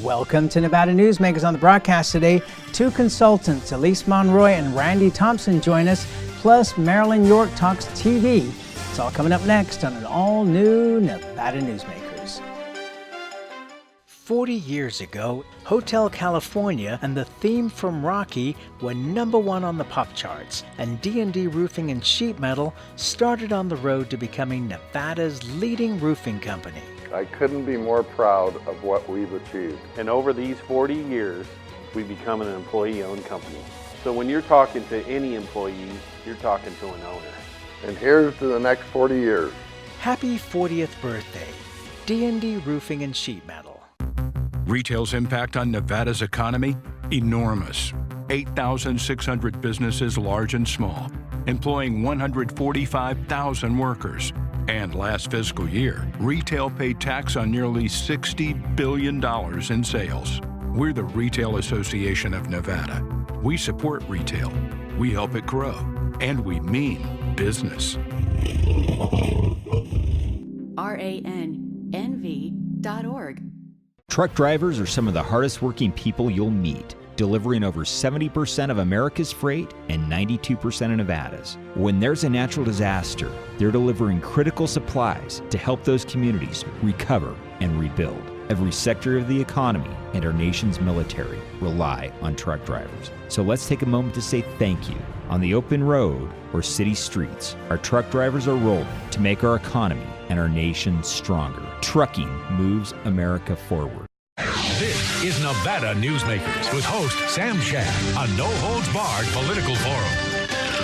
Welcome to Nevada Newsmakers. On the broadcast today, two consultants, Elyse Monroy and Randi Thompson, join us, plus Marilyn York talks TV. It's all coming up next on an all-new Nevada Newsmakers. 40 years ago, Hotel California and the theme from Rocky were #1 on the pop charts, and D&D Roofing and Sheet Metal started on the road to becoming Nevada's leading roofing company. I couldn't be more proud of what we've achieved. And over these 40 years, we've become an employee-owned company. So when you're talking to any employee, you're talking to an owner. And here's to the next 40 years. Happy 40th birthday, D&D Roofing and Sheet Metal. Retail's impact on Nevada's economy? Enormous. 8,600 businesses, large and small, employing 145,000 workers. And last fiscal year, retail paid tax on nearly $60 billion in sales. We're the Retail Association of Nevada. We support retail, we help it grow, and we mean business. RANNV.org. Truck drivers are some of the hardest working people you'll meet, delivering over 70% of America's freight and 92% of Nevada's. When there's a natural disaster, they're delivering critical supplies to help those communities recover and rebuild. Every sector of the economy and our nation's military rely on truck drivers. So let's take a moment to say thank you. On the open road or city streets, our truck drivers are rolling to make our economy and our nation stronger. Trucking moves America forward. This is Nevada Newsmakers with host Sam Shad, a no-holds-barred political forum.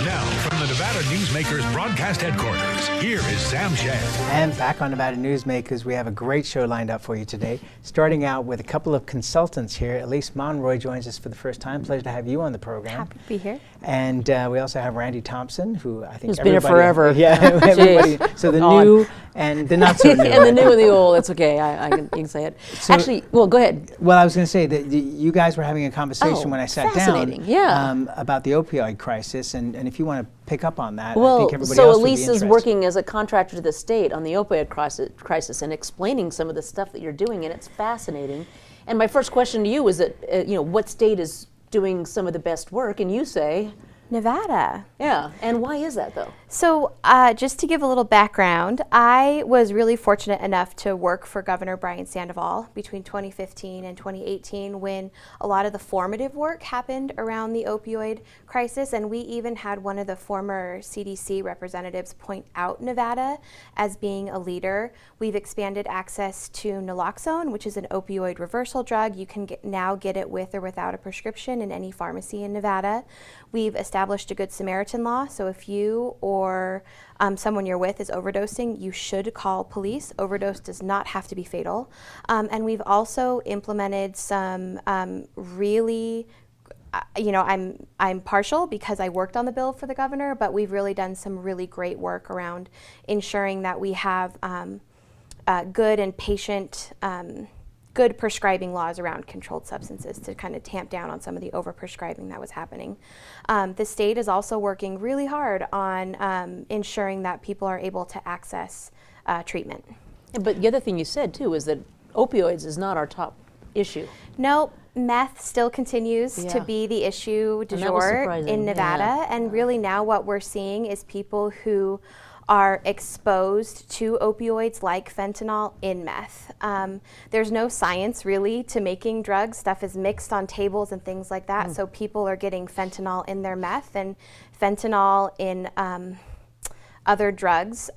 Now, from the Nevada Newsmakers broadcast headquarters, here is Sam Shad. And back on Nevada Newsmakers, we have a great show lined up for you today. Starting out with a couple of consultants here. Elyse Monroy joins us for the first time. Pleasure to have you on the program. Happy to be here. And we also have Randi Thompson, who I think who's been here forever. Yeah, everybody. So the new and the not so new. And the new and the old. It's okay. You can say it. So, actually, well, go ahead. Well, I was going to say that you guys were having a conversation when I sat down yeah. About the opioid crisis, and if you want to pick up on that, well, I think everybody so else would be Elyse is interested. working as a contractor to the state on the opioid crisis and explaining some of the stuff that you're doing, and it's fascinating. And my first question to you is that what state is doing some of the best work, and you say Nevada. Yeah, and why is that though? So just to give a little background, I was really fortunate enough to work for Governor Brian Sandoval between 2015 and 2018 when a lot of the formative work happened around the opioid crisis, and we even had one of the former CDC representatives point out Nevada as being a leader. We've expanded access to naloxone, which is an opioid reversal drug. You can now get it with or without a prescription in any pharmacy in Nevada. We've established a Good Samaritan law, so if you or someone you're with is overdosing, you should call police. Overdose does not have to be fatal. And we've also implemented some really, I'm partial because I worked on the bill for the governor, but we've really done some really great work around ensuring that we have good and patient good prescribing laws around controlled substances to kind of tamp down on some of the overprescribing that was happening. The state is also working really hard on ensuring that people are able to access treatment. But the other thing you said too is that opioids is not our top issue. No, meth still continues to be the issue du jour in Nevada, and really now what we're seeing is people who are exposed to opioids like fentanyl in meth. There's no science really to making drugs. Stuff is mixed on tables and things like that. So people are getting fentanyl in their meth and fentanyl in other drugs.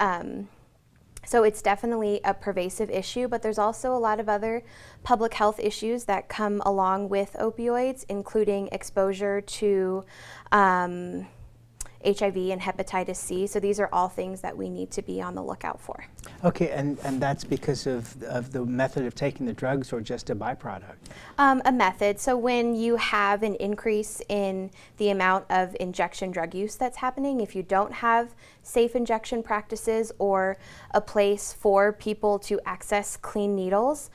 So it's definitely a pervasive issue, but there's also a lot of other public health issues that come along with opioids, including exposure to HIV and hepatitis C. So these are all things that we need to be on the lookout for. Okay, and that's because of the method of taking the drugs, or just a byproduct? A method. So when you have an increase in the amount of injection drug use that's happening, if you don't have safe injection practices or a place for people to access clean needles,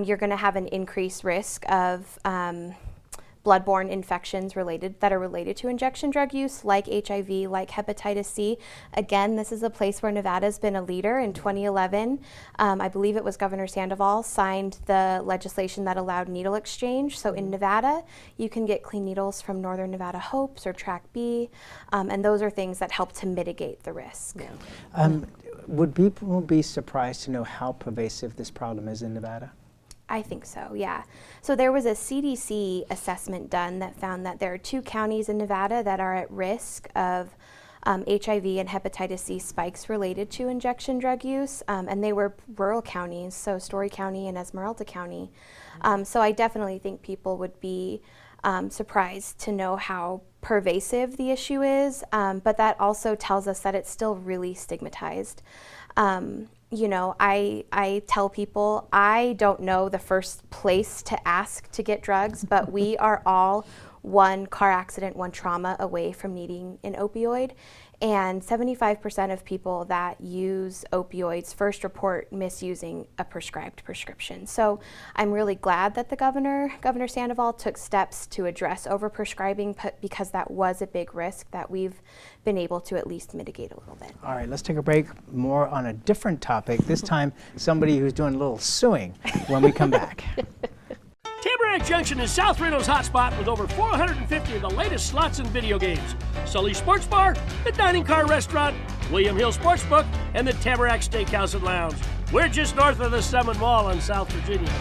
you're going to have an increased risk of bloodborne infections that are related to injection drug use, like HIV, like hepatitis C. Again, this is a place where Nevada's been a leader. In 2011, I believe it was Governor Sandoval signed the legislation that allowed needle exchange. So in Nevada, you can get clean needles from Northern Nevada Hopes or Track B, and those are things that help to mitigate the risk. Yeah. Would people be surprised to know how pervasive this problem is in Nevada? I think so, yeah. So there was a CDC assessment done that found that there are 2 counties in Nevada that are at risk of HIV and hepatitis C spikes related to injection drug use, and they were rural counties, so Story County and Esmeralda County. So I definitely think people would be surprised to know how pervasive the issue is, but that also tells us that it's still really stigmatized. You know, I tell people I don't know the first place to ask to get drugs, but we are all one car accident, one trauma away from needing an opioid. And 75% of people that use opioids first report misusing a prescribed prescription. So I'm really glad that Governor Sandoval, took steps to address overprescribing, because that was a big risk that we've been able to at least mitigate a little bit. All right, let's take a break. More on a different topic. This time, somebody who's doing a little suing when we come back. Tamarack Junction is South Reno's hotspot with over 450 of the latest slots and video games. Sully's Sports Bar, the Dining Car Restaurant, William Hill Sportsbook, and the Tamarack Steakhouse and Lounge. We're just north of the Summit Mall in South Virginia.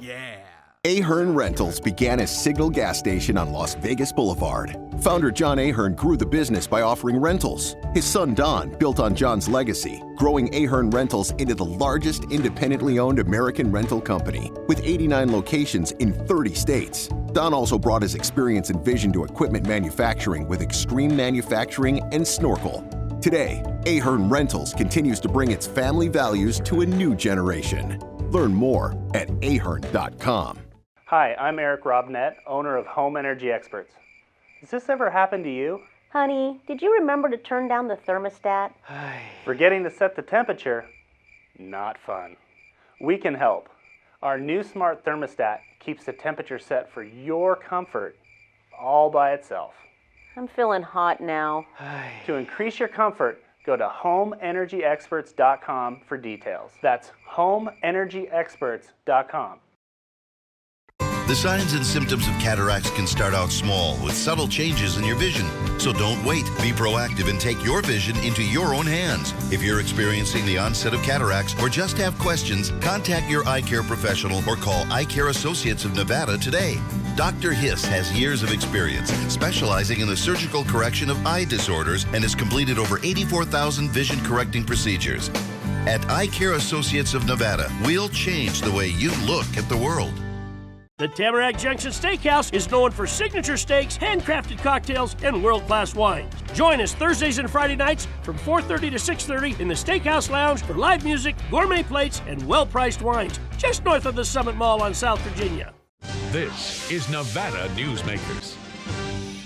Yeah. Ahern Rentals began as Signal Gas Station on Las Vegas Boulevard. Founder John Ahern grew the business by offering rentals. His son Don built on John's legacy, growing Ahern Rentals into the largest independently owned American rental company, with 89 locations in 30 states. Don also brought his experience and vision to equipment manufacturing with Extreme Manufacturing and Snorkel. Today, Ahern Rentals continues to bring its family values to a new generation. Learn more at ahern.com. Hi, I'm Eric Robnett, owner of Home Energy Experts. Has this ever happened to you? Honey, did you remember to turn down the thermostat? Forgetting to set the temperature? Not fun. We can help. Our new smart thermostat keeps the temperature set for your comfort all by itself. I'm feeling hot now. To increase your comfort, go to homeenergyexperts.com for details. That's homeenergyexperts.com. The signs and symptoms of cataracts can start out small with subtle changes in your vision. So don't wait. Be proactive and take your vision into your own hands. If you're experiencing the onset of cataracts or just have questions, contact your eye care professional or call Eye Care Associates of Nevada today. Dr. Hiss has years of experience specializing in the surgical correction of eye disorders and has completed over 84,000 vision correcting procedures. At Eye Care Associates of Nevada, we'll change the way you look at the world. The Tamarack Junction Steakhouse is known for signature steaks, handcrafted cocktails, and world-class wines. Join us Thursdays and Friday nights from 4:30 to 6:30 in the Steakhouse Lounge for live music, gourmet plates, and well-priced wines, just north of the Summit Mall on South Virginia. This is Nevada Newsmakers.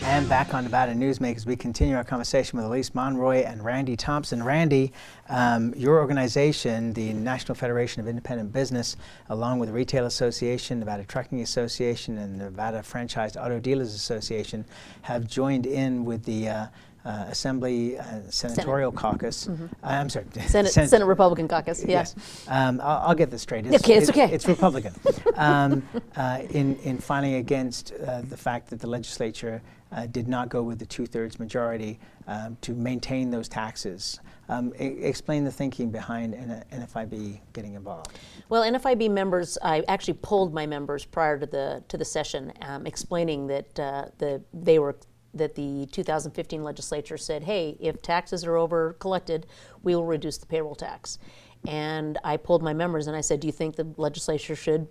And back on Nevada Newsmakers, we continue our conversation with Elyse Monroy and Randi Thompson. Randi, your organization, the National Federation of Independent Business, along with the Retail Association, Nevada Trucking Association, and Nevada Franchised Auto Dealers Association, have joined in with the Assembly Senatorial Caucus. I'm sorry, Senate Republican Caucus. Yes. I'll get this straight. It's okay. It's Republican. In fighting against the fact that the legislature did not go with the 2/3 majority to maintain those taxes. Explain the thinking behind NFIB getting involved. Well, NFIB members, I actually polled my members prior to the session, explaining that the 2015 legislature said, hey, if taxes are over collected, we will reduce the payroll tax. And I polled my members and I said, do you think the legislature should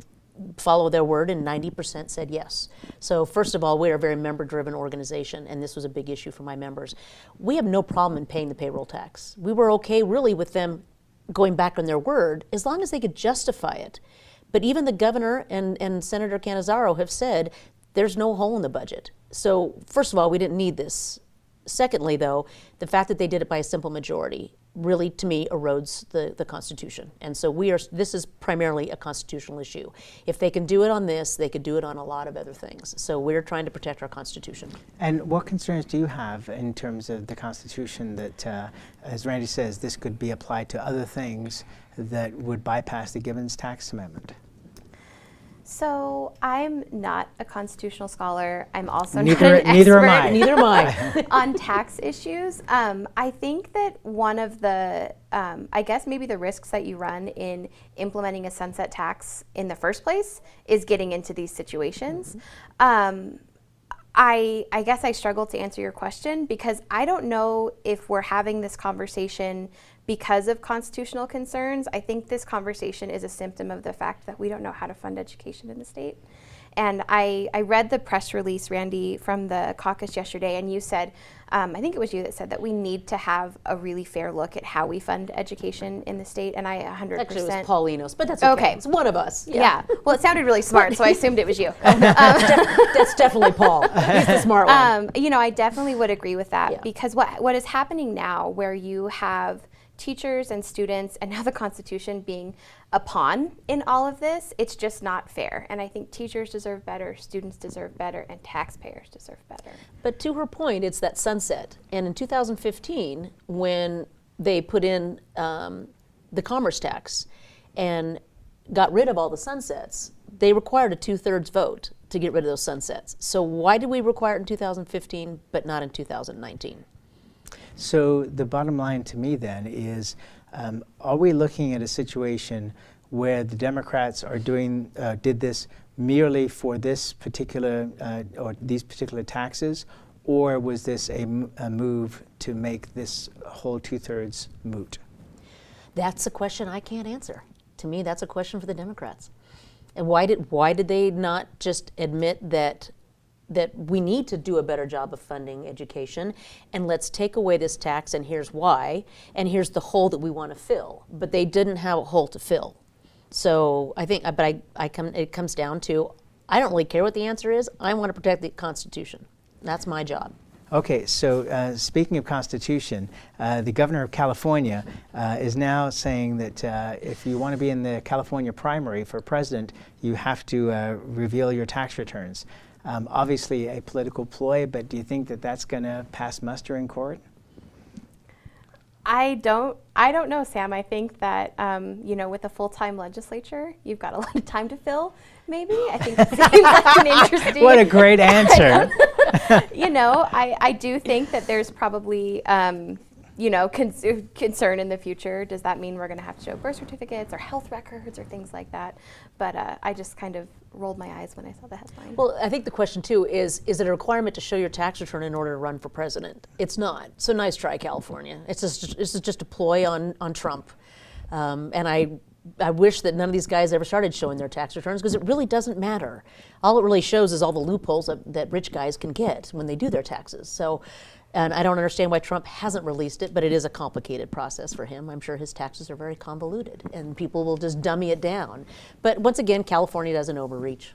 follow their word? And 90% said yes. So first of all, we're a very member-driven organization, and this was a big issue for my members. We have no problem in paying the payroll tax. We were okay really with them going back on their word as long as they could justify it. But even the governor and Senator Canizaro have said there's no hole in the budget. So first of all, we didn't need this. Secondly, though, the fact that they did it by a simple majority, really, to me, erodes the Constitution. And so this is primarily a constitutional issue. If they can do it on this, they could do it on a lot of other things. So we're trying to protect our Constitution. And what concerns do you have in terms of the Constitution that, as Randi says, this could be applied to other things that would bypass the Gibbons tax amendment? So I'm not a constitutional scholar. I'm also neither, not an neither expert am I. Neither am I. on tax issues. I think that one of the, I guess maybe the risks that you run in implementing a sunset tax in the first place is getting into these situations. I guess I struggle to answer your question because I don't know if we're having this conversation because of constitutional concerns. I think this conversation is a symptom of the fact that we don't know how to fund education in the state. And I read the press release, Randi, from the caucus yesterday, and you said, I think it was you that said that we need to have a really fair look at how we fund education in the state, and I 100%. Actually, it was Paulinos, but that's okay. It's one of us. Yeah. Well, it sounded really smart, so I assumed it was you. That's definitely Paul. He's the smart one. You know, I definitely would agree with that because what is happening now, where you have teachers and students and now the Constitution being a pawn in all of this, it's just not fair. And I think teachers deserve better, students deserve better, and taxpayers deserve better. But to her point, it's that sunset. And in 2015, when they put in the commerce tax and got rid of all the sunsets, they required a 2/3 vote to get rid of those sunsets. So why did we require it in 2015 but not in 2019? So the bottom line to me then is, are we looking at a situation where the Democrats are did this merely for this particular or these particular taxes, or was this a move to make this whole 2/3 moot? That's a question I can't answer. To me, that's a question for the Democrats. And why did they not just admit that we need to do a better job of funding education, and let's take away this tax, and here's why, and here's the hole that we want to fill. But they didn't have a hole to fill. So I think, it comes down to, I don't really care what the answer is. I want to protect the Constitution. That's my job. Okay, so speaking of Constitution, the governor of California is now saying that if you want to be in the California primary for president, you have to reveal your tax returns. Obviously a political ploy, but do you think that that's going to pass muster in court? I don't know, Sam. I think that, you know, with a full-time legislature, you've got a lot of time to fill, maybe. I think it seems like an interesting... What a great answer. You know, I do think that there's probably, you know, concern in the future. Does that mean we're going to have to show birth certificates or health records or things like that? But I just kind of rolled my eyes when I saw the headline. Well, I think the question too is it a requirement to show your tax return in order to run for president? It's not. So nice try, California. This is just a ploy on Trump. And I wish that none of these guys ever started showing their tax returns, because it really doesn't matter. All it really shows is all the loopholes that rich guys can get when they do their taxes. So, and I don't understand why Trump hasn't released it, but it is a complicated process for him. I'm sure his taxes are very convoluted, and people will just dummy it down. But once again, California doesn't overreach.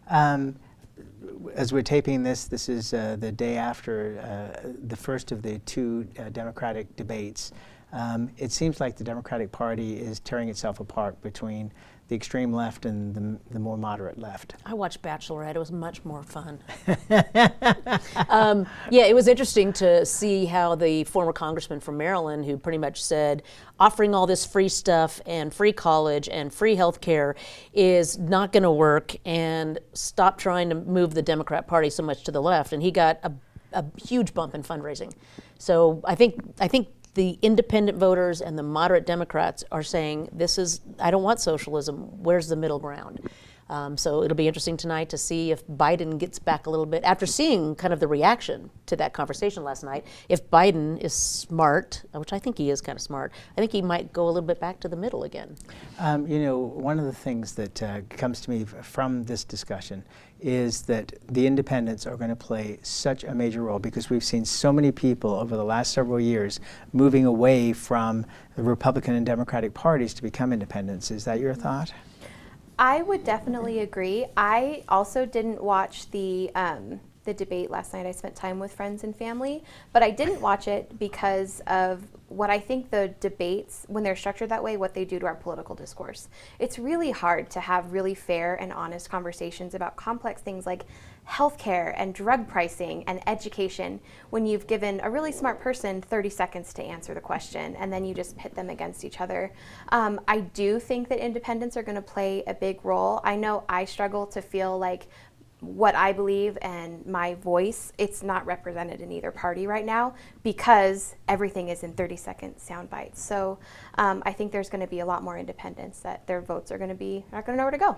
As we're taping this is the day after the first of the two Democratic debates. It seems like the Democratic Party is tearing itself apart between the extreme left and the more moderate left. I watched Bachelorette. It was much more fun. Yeah, it was interesting to see how the former congressman from Maryland, who pretty much said offering all this free stuff and free college and free health care is not going to work, and stop trying to move the Democrat Party so much to the left. And he got a huge bump in fundraising. So I think the independent voters and the moderate Democrats are saying, I don't want socialism, where's the middle ground? So it'll be interesting tonight to see if Biden gets back a little bit, after seeing kind of the reaction to that conversation last night, if Biden is smart, which I think he is kind of smart, I think he might go a little bit back to the middle again. You know, one of the things that comes to me from this discussion is that the independents are going to play such a major role, because we've seen so many people over the last several years moving away from the Republican and Democratic parties to become independents. Is that your thought? I would definitely agree. I also didn't watch the the debate last night. I spent time with friends and family, but I didn't watch it because of what I think the debates, when they're structured that way, what they do to our political discourse. It's really hard to have really fair and honest conversations about complex things like healthcare and drug pricing and education when you've given a really smart person 30 seconds to answer the question and then you just pit them against each other. I do think that independents are going to play a big role. I know I struggle to feel like what I believe and my voice, it's not represented in either party right now because everything is in 30-second sound bites. So I think there's going to be a lot more independents that their votes are going to be not going to know where to go.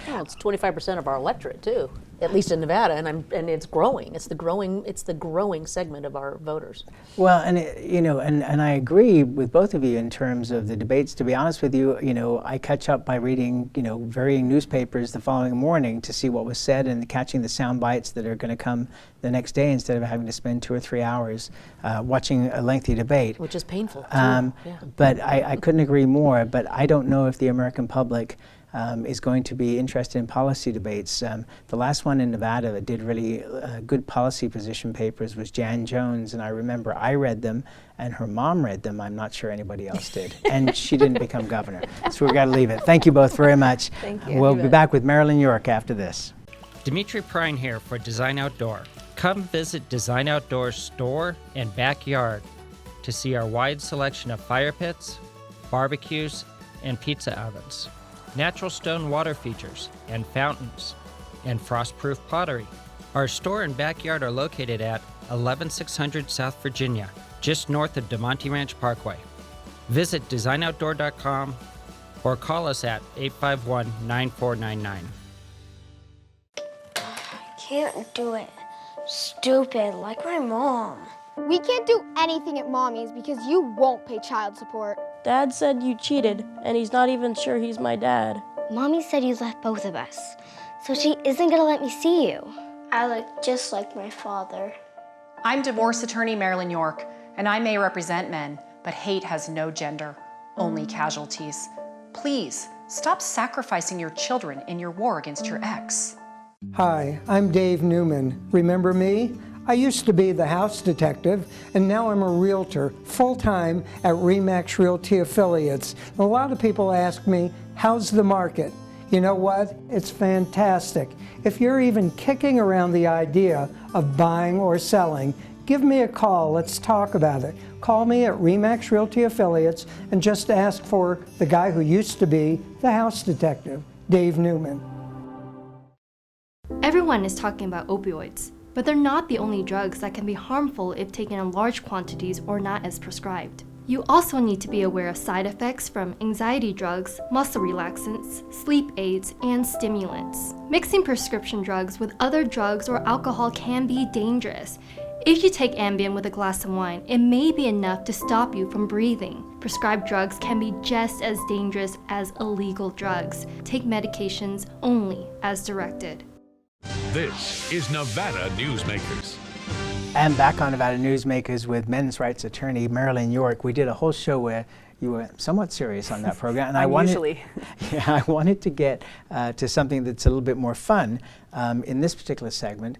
Well, it's 25% of our electorate too, at least in Nevada, and it's growing. It's the growing segment of our voters. Well, and and I agree with both of you in terms of the debates. To be honest with you, I catch up by reading varying newspapers the following morning to see what was said and catching the sound bites that are going to come the next day instead of having to spend 2 or 3 hours watching a lengthy debate, which is painful. But I couldn't agree more. But I don't know if the American public is going to be interested in policy debates. The last one in Nevada that did really good policy position papers was Jan Jones, and I remember I read them and her mom read them. I'm not sure anybody else did. And she didn't become governor. So we've got to leave it. Thank you both very much. Thank you. We'll be back with Marilyn York after this. Dimitri Prine here for Design Outdoor. Come visit Design Outdoor's store and backyard to see our wide selection of fire pits, barbecues, and pizza ovens, natural stone water features and fountains, and frost-proof pottery. Our store and backyard are located at 11600 South Virginia, just north of DeMonte Ranch Parkway. Visit designoutdoor.com or call us at 851-9499. Can't do it. Stupid, like my mom. We can't do anything at Mommy's because you won't pay child support. Dad said you cheated, and he's not even sure he's my dad. Mommy said you left both of us, so she isn't gonna let me see you. I look just like my father. I'm divorce attorney Marilyn York, and I may represent men, but hate has no gender, only casualties. Please, stop sacrificing your children in your war against your ex. Hi, I'm Dave Newman. Remember me? I used to be the house detective, and now I'm a realtor, full-time at RE/MAX Realty Affiliates. A lot of people ask me, how's the market? You know what? It's fantastic. If you're even kicking around the idea of buying or selling, give me a call. Let's talk about it. Call me at RE/MAX Realty Affiliates and just ask for the guy who used to be the house detective, Dave Newman. Everyone is talking about opioids, but they're not the only drugs that can be harmful if taken in large quantities or not as prescribed. You also need to be aware of side effects from anxiety drugs, muscle relaxants, sleep aids, and stimulants. Mixing prescription drugs with other drugs or alcohol can be dangerous. If you take Ambien with a glass of wine, it may be enough to stop you from breathing. Prescribed drugs can be just as dangerous as illegal drugs. Take medications only as directed. This is Nevada Newsmakers. And back on Nevada Newsmakers with men's rights attorney Marilyn York. We did a whole show where you were somewhat serious on that program, and I wanted to get to something that's a little bit more fun in this particular segment,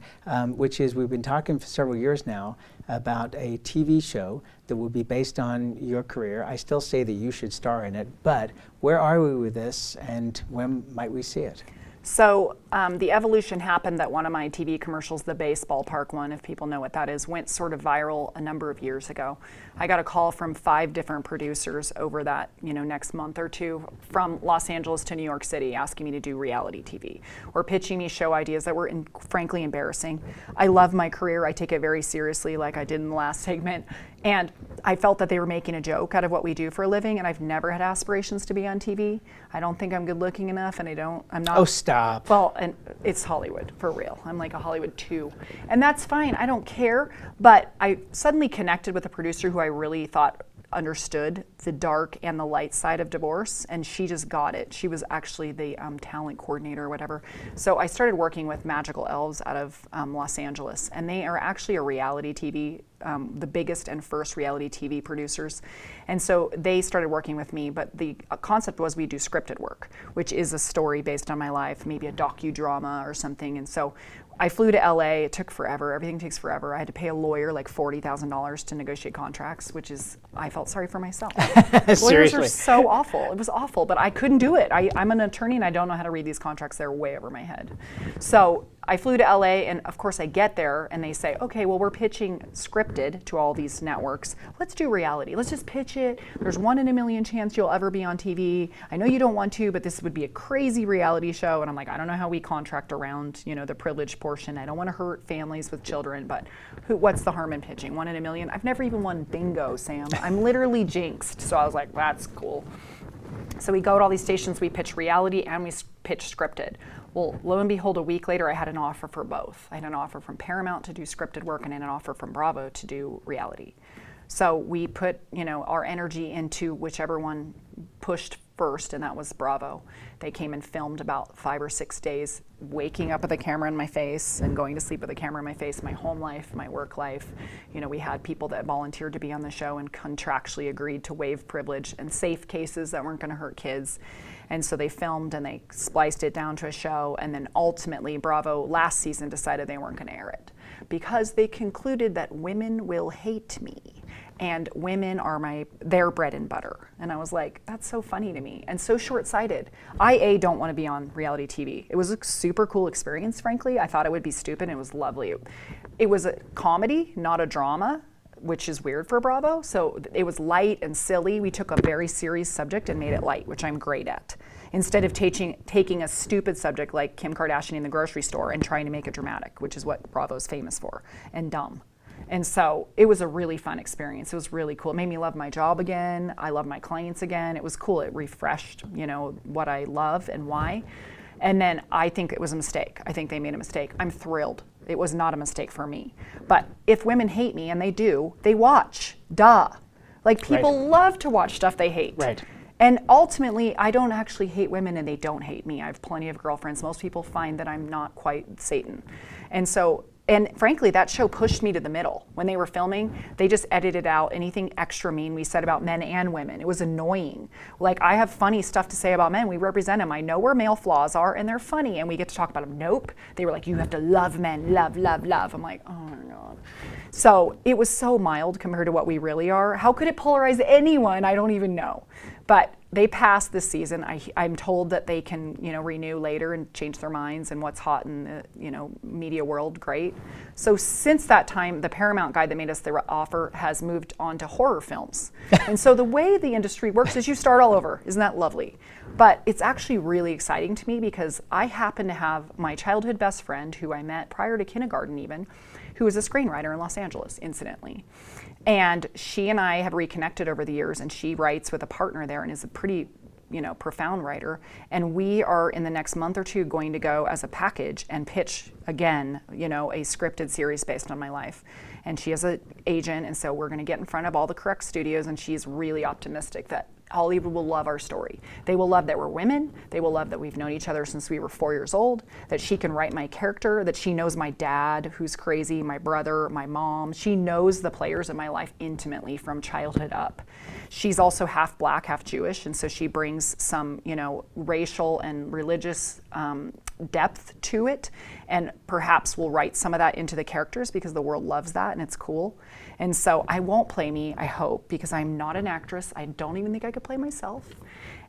which is we've been talking for several years now about a TV show that will be based on your career. I still say that you should star in it, but where are we with this, and when might we see it? So the evolution happened that one of my TV commercials, the baseball park one, if people know what that is, went sort of viral a number of years ago. I got a call from 5 different producers over that next month or two from Los Angeles to New York City asking me to do reality TV or pitching me show ideas that were frankly embarrassing. I love my career. I take it very seriously like I did in the last segment. And I felt that they were making a joke out of what we do for a living, and I've never had aspirations to be on TV. I don't think I'm good looking enough, and I'm not. Oh, stop. Well, and it's Hollywood, for real. I'm like a Hollywood 2. And that's fine, I don't care. But I suddenly connected with a producer who I really thought understood the dark and the light side of divorce, and she just got it. She was actually the talent coordinator or whatever. So I started working with Magical Elves out of Los Angeles, and they are actually a reality TV the biggest and first reality TV producers. And so they started working with me, but the concept was we do scripted work, which is a story based on my life, maybe a docudrama or something. And so I flew to LA. It took forever. Everything takes forever. I had to pay a lawyer like $40,000 to negotiate contracts, which is, I felt sorry for myself. Lawyers are so awful. It was awful, but I couldn't do it. I'm an attorney and I don't know how to read these contracts. They're way over my head. So I flew to LA, and of course I get there and they say, okay, well, we're pitching scripted to all these networks. Let's do reality. Let's just pitch it. There's 1 in a million chance you'll ever be on TV. I know you don't want to, but this would be a crazy reality show. And I'm like, I don't know how we contract around, the privileged portion. I don't want to hurt families with children, but what's the harm in pitching? 1 in a million? I've never even won bingo, Sam. I'm literally jinxed. So I was like, that's cool. So we go to all these stations, we pitch reality and we pitch scripted. Well, lo and behold, a week later, I had an offer for both. I had an offer from Paramount to do scripted work and an offer from Bravo to do reality. So we put, our energy into whichever one pushed first, and that was Bravo. They came and filmed about 5 or 6 days, waking up with a camera in my face and going to sleep with a camera in my face, my home life, my work life. We had people that volunteered to be on the show and contractually agreed to waive privilege and safe cases that weren't going to hurt kids. And so they filmed and they spliced it down to a show, and then ultimately Bravo last season decided they weren't going to air it because they concluded that women will hate me and women are their bread and butter. And I was like, that's so funny to me and so short-sighted. I don't want to be on reality TV. It was a super cool experience, frankly. I thought it would be stupid. It was lovely. It was a comedy, not a drama, which is weird for Bravo. So it was light and silly. We took a very serious subject and made it light, which I'm great at. Instead of taking a stupid subject like Kim Kardashian in the grocery store and trying to make it dramatic, which is what Bravo's famous for, and dumb. And so it was a really fun experience. It was really cool. It made me love my job again. I love my clients again. It was cool. It refreshed, what I love and why. And then I think it was a mistake. I think they made a mistake. I'm thrilled. It was not a mistake for me. But if women hate me, and they do, they watch. Duh. Like, people love to watch stuff they hate. Right. And ultimately, I don't actually hate women and they don't hate me. I have plenty of girlfriends. Most people find that I'm not quite Satan. And frankly, that show pushed me to the middle. When they were filming, they just edited out anything extra mean we said about men and women. It was annoying. Like, I have funny stuff to say about men. We represent them. I know where male flaws are, and they're funny, and we get to talk about them. Nope. They were like, you have to love men. Love, love, love. I'm like, oh my God. So it was so mild compared to what we really are. How could it polarize anyone? I don't even know. But they passed this season. I'm told that they can, renew later and change their minds, and what's hot in the, media world, great. So since that time, the Paramount guy that made us the offer has moved on to horror films. And so the way the industry works is you start all over. Isn't that lovely? But it's actually really exciting to me because I happen to have my childhood best friend who I met prior to kindergarten even, who is a screenwriter in Los Angeles, incidentally. And she and I have reconnected over the years, and she writes with a partner there and is a pretty, profound writer. And we are in the next month or two going to go as a package and pitch again, a scripted series based on my life. And she has an agent, and so we're going to get in front of all the correct studios, and she's really optimistic that Hollywood will love our story. They will love that we're women. They will love that we've known each other since we were 4 years old, that she can write my character, that she knows my dad, who's crazy, my brother, my mom. She knows the players in my life intimately from childhood up. She's also half black, half Jewish, and so she brings some, racial and religious depth to it, and perhaps we'll write some of that into the characters because the world loves that and it's cool. And so I won't play me, I hope, because I'm not an actress. I don't even think I could play myself.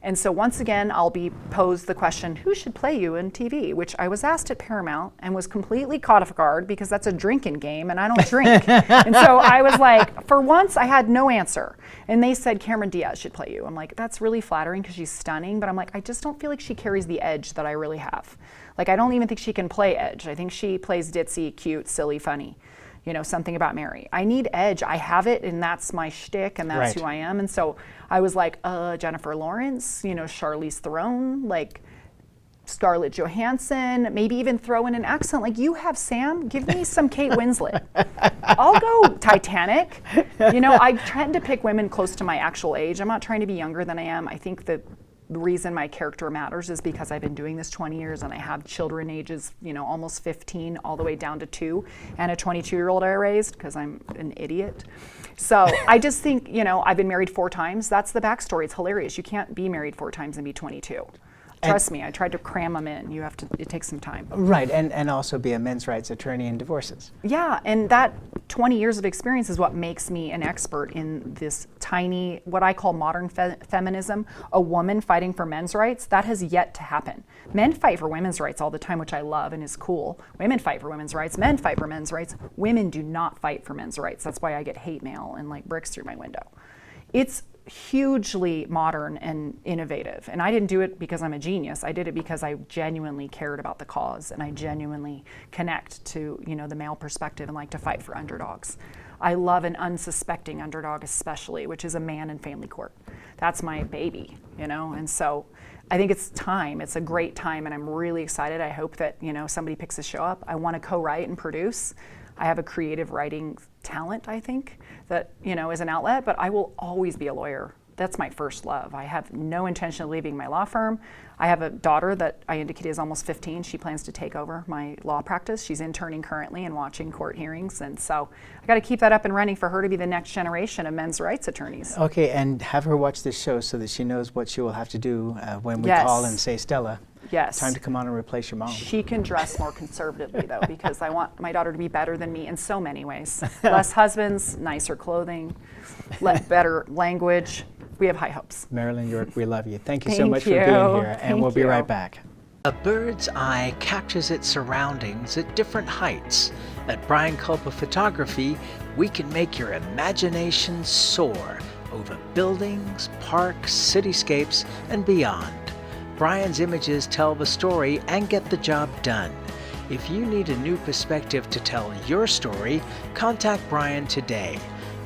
And so once again, I'll be posed the question, who should play you in TV? Which I was asked at Paramount and was completely caught off guard because that's a drinking game and I don't drink. And so I was like, for once I had no answer. And they said Cameron Diaz should play you. I'm like, that's really flattering because she's stunning, but I'm like, I just don't feel like she carries the edge that I really have. Like, I don't even think she can play edge. I think she plays ditzy, cute, silly, funny. Something about Mary. I need edge. I have it, and that's my shtick, and that's who I am. And so I was like, Jennifer Lawrence, Charlize Theron, like Scarlett Johansson, maybe even throw in an accent like you have, Sam. Give me some Kate Winslet. I'll go Titanic. I tend to pick women close to my actual age. I'm not trying to be younger than I am. I think that the reason my character matters is because I've been doing this 20 years and I have children ages, almost 15 all the way down to 2, and a 22-year-old I raised because I'm an idiot. So I just think, I've been married 4 times. That's the backstory. It's hilarious. You can't be married 4 times and be 22. Trust me, I tried to cram them in. It takes some time. Right, and also be a men's rights attorney in divorces. Yeah, and that 20 years of experience is what makes me an expert in this tiny, what I call modern feminism, a woman fighting for men's rights. That has yet to happen. Men fight for women's rights all the time, which I love and is cool. Women fight for women's rights, men fight for men's rights. Women do not fight for men's rights. That's why I get hate mail and like bricks through my window. It's hugely modern and innovative. And I didn't do it because I'm a genius. I did it because I genuinely cared about the cause and I genuinely connect to, the male perspective and like to fight for underdogs. I love an unsuspecting underdog especially, which is a man in family court. That's my baby, and so I think it's time. It's a great time and I'm really excited. I hope that, somebody picks the show up. I want to co-write and produce. I have a creative writing talent, I think, that, is an outlet, but I will always be a lawyer. That's my first love. I have no intention of leaving my law firm. I have a daughter that I indicated is almost 15. She plans to take over my law practice. She's interning currently and watching court hearings. And so I got to keep that up and running for her to be the next generation of men's rights attorneys. Okay, and have her watch this show so that she knows what she will have to do when we call and say, Stella, yes, time to come on and replace your mom. She can dress more conservatively, though, because I want my daughter to be better than me in so many ways. Less husbands, nicer clothing, better language. We have high hopes. Marilyn York, we love you. Thank you so much for being here, and we'll be right back. A bird's eye captures its surroundings at different heights. At Brian Kulpa Photography, we can make your imagination soar over buildings, parks, cityscapes, and beyond. Brian's images tell the story and get the job done. If you need a new perspective to tell your story, contact Brian today.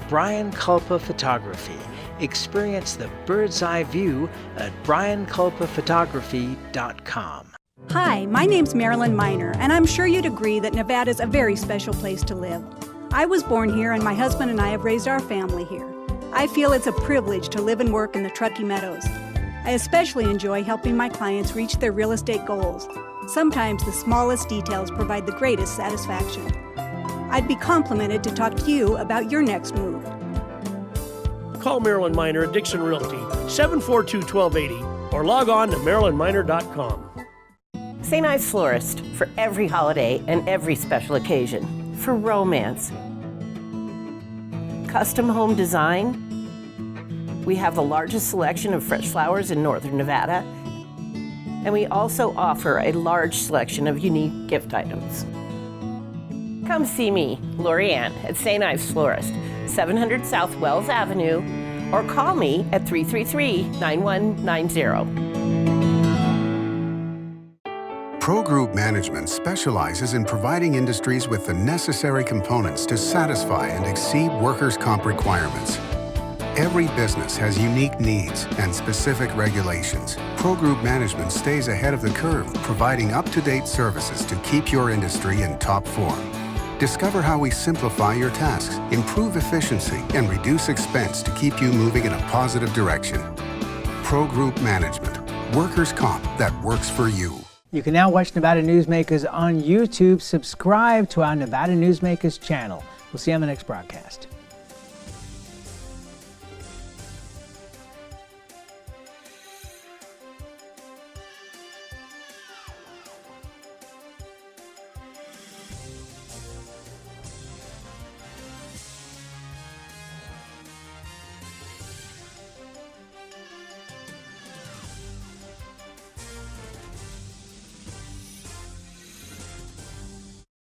Brian Kulpa Photography. Experience the bird's eye view at briankulpaphotography.com. Hi, my name's Marilyn Miner, and I'm sure you'd agree that Nevada's a very special place to live. I was born here, and my husband and I have raised our family here. I feel it's a privilege to live and work in the Truckee Meadows. I especially enjoy helping my clients reach their real estate goals. Sometimes the smallest details provide the greatest satisfaction. I'd be complimented to talk to you about your next move. Call Marilyn Miner at Dixon Realty, 742-1280, or log on to marilynminer.com. St. Ives Florist, for every holiday and every special occasion. For romance. Custom home design. We have the largest selection of fresh flowers in northern Nevada. And we also offer a large selection of unique gift items. Come see me, Lorie at St. Ives Florist, 700 South Wells Avenue, or call me at 333-9190. Pro Group Management specializes in providing industries with the necessary components to satisfy and exceed workers' comp requirements. Every business has unique needs and specific regulations. Pro Group Management stays ahead of the curve, providing up-to-date services to keep your industry in top form. Discover how we simplify your tasks, improve efficiency, and reduce expense to keep you moving in a positive direction. Pro Group Management, workers' comp that works for you. You can now watch Nevada Newsmakers on YouTube. Subscribe to our Nevada Newsmakers channel. We'll see you on the next broadcast.